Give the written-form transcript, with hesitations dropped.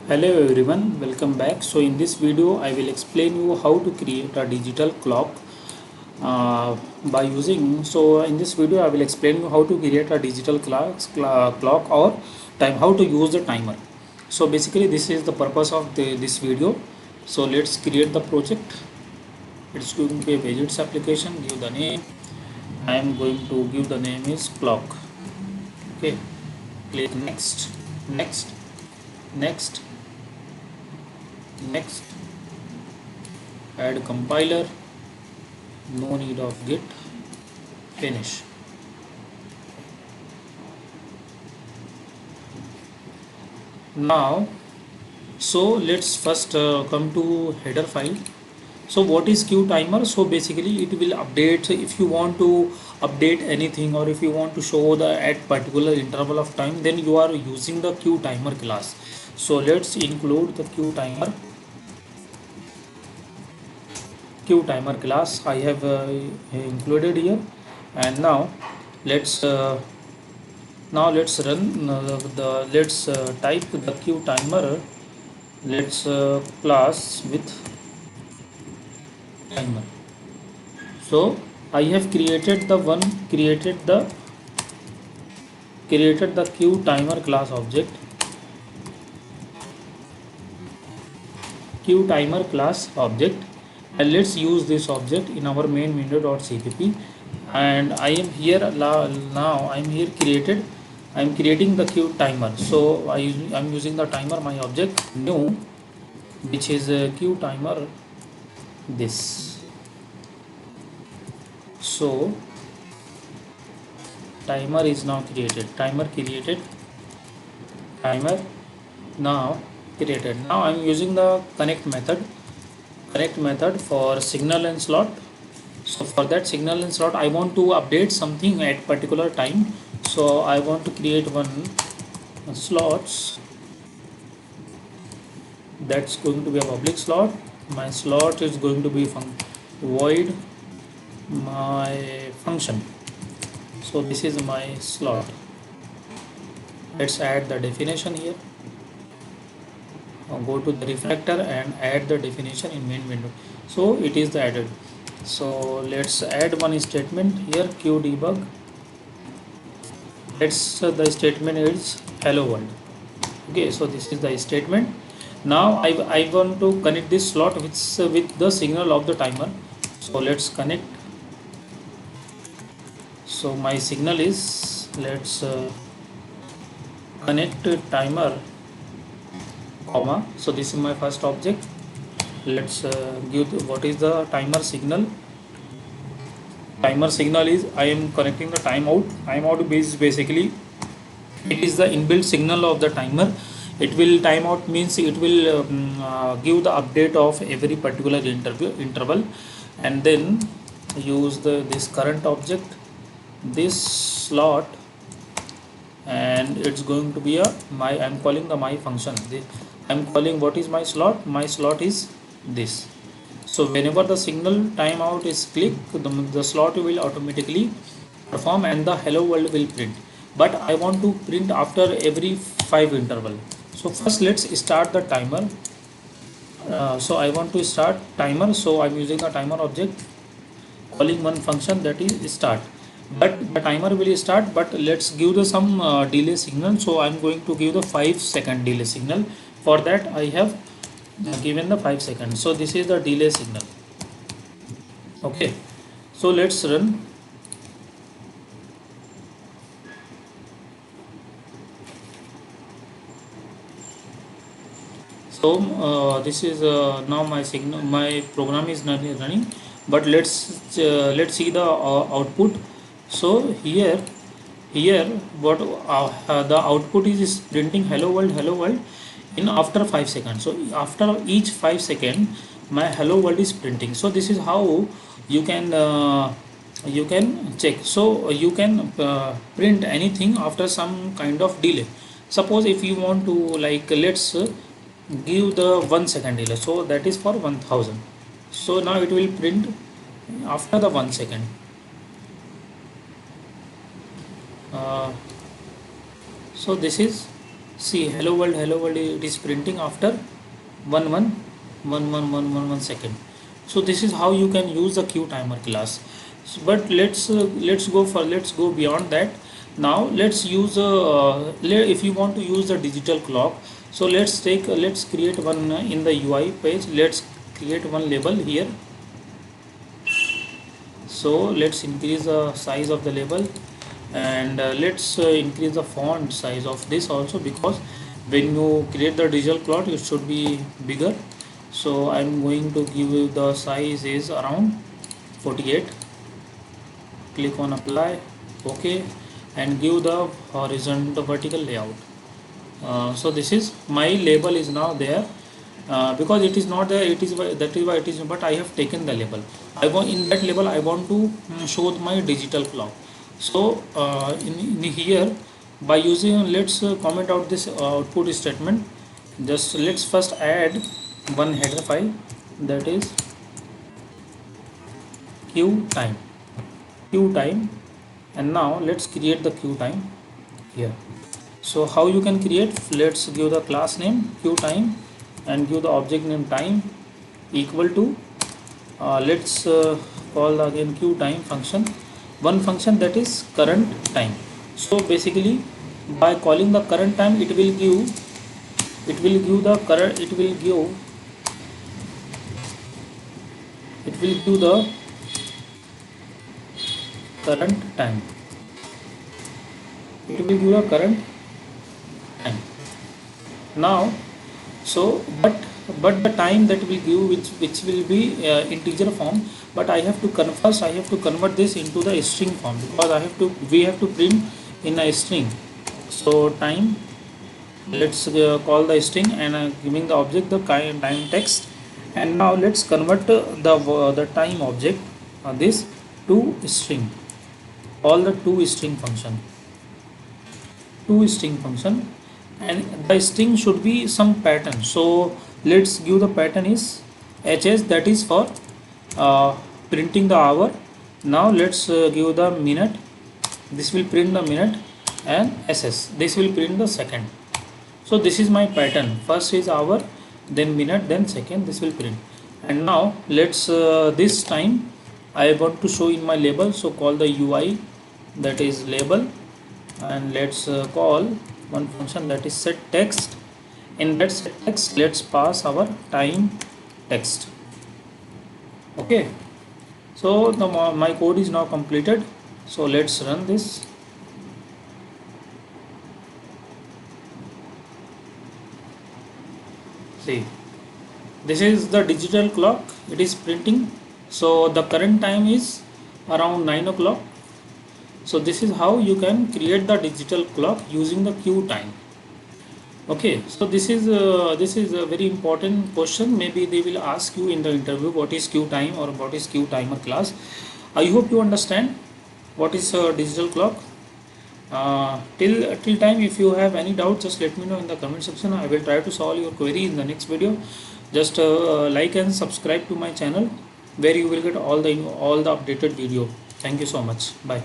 Hello everyone, welcome back. So in this video I will explain you how to create a digital clock by using. So in this video I will explain you how to create a digital clock or time, how to use the timer. So basically this is the purpose of this video. So let's create the project. It's going to be a widgets application. Give the name. I am going to give the name is clock. Okay, click next, next, next, next. Add compiler, no need of git, finish. Now so let's first come to header file. So what is queue timer? So basically it will update if you want to update anything, or if you want to show the at particular interval of time, then you are using the queue timer class. So let's include the queue timer class I have included here. And now let's run let's type the queue timer. Let's class with timer. So I have created the queue timer class object, and let's use this object in our main window.cpp. And I am here now I'm creating the queue timer. So I'm using the timer my object new, which is a queue timer this. So timer is now created, timer now created. Now I'm using the connect method for signal and slot. So for that signal and slot I want to update something at particular time. So I want to create one slots, that's going to be a public slot. My slot is going to be void my function. So this is my slot. Let's add the definition here. Go to the refactor and add the definition in main window. So it is the added. So let's add one statement here, queue debug. Let's the statement is hello world. Okay, so this is the statement. Now I want to connect this slot with the signal of the timer. So let's connect. So my signal is, let's connect timer comma. So this is my first object. Let's give what is the timer signal. Timer signal is I am connecting the timeout is basically it is the inbuilt signal of the timer. It will timeout means it will give the update of every particular interval, and then use this current object, this slot, and it's going to be I'm calling the my function. I'm calling what is my slot. My slot is this. So whenever the signal timeout is clicked, the slot will automatically perform and the hello world will print. But I want to print after every 5 interval. So first let's start the timer. So I want to start timer. So I'm using the timer object, calling one function, that is start. But the timer will start, but let's give the some delay signal. So I'm going to give the 5-second delay signal. For that I have given the 5 seconds. So this is the delay signal. Okay, so let's run. So this is now my signal, my program is not running, but let's see the output. So here what the output is printing hello world in after 5 seconds. So after each 5 seconds my hello world is printing. So this is how you can check. So you can print anything after some kind of delay. Suppose if you want to, like, let's give the 1 second delay, so that is for 1000. So now it will print after the 1 second. So this is See, hello world, it is printing after 1 second. So this is how you can use the Q timer class. But let's go beyond that. Now let's use if you want to use the digital clock. So let's create one in the UI page. Let's create one label here. So let's increase the size of the label, and let's increase the font size of this also, because when you create the digital clock it should be bigger. So I'm going to give you the size is around 48. Click on apply, okay, and give the horizontal vertical layout. So this is my label is now there, because it is not there, it is that is why it is, but I have taken the label. I want in that label I want to show my digital clock. So in here, by using, let's comment out this output statement. Just let's first add one header file, that is q time, and now let's create the q time here. So how you can create, let's give the class name q time and give the object name time equal to let's call again q time function, one function, that is current time. So basically by calling the current time it will give the current, it will give the current time, it will give the current time. Now so but the time that will give, which will be integer form, but I have to convert this into the string form, because we have to print in a string. So time, let's call the string and giving the object the time text, and now let's convert the time object this to string, all the two string function, and the string should be some pattern. So let's give the pattern is HS, that is for printing the hour. Now let's give the minute, this will print the minute, and SS, this will print the second. So this is my pattern, first is hour, then minute, then second, this will print. And now let's this time I want to show in my label, so call the UI, that is label, and let's call one function, that is set text. In that set text let's pass our time text. Okay, so my code is now completed. So let's run this. See, this is the digital clock, it is printing. So the current time is around 9 o'clock. So this is how you can create the digital clock using the Q time. Okay, so this is a very important question. Maybe they will ask you in the interview, what is Q time or what is Q timer class. I hope you understand what is digital clock. Till time, if you have any doubt, just let me know in the comment section. I will try to solve your query in the next video. Just like and subscribe to my channel, where you will get all the updated video. Thank you so much. Bye.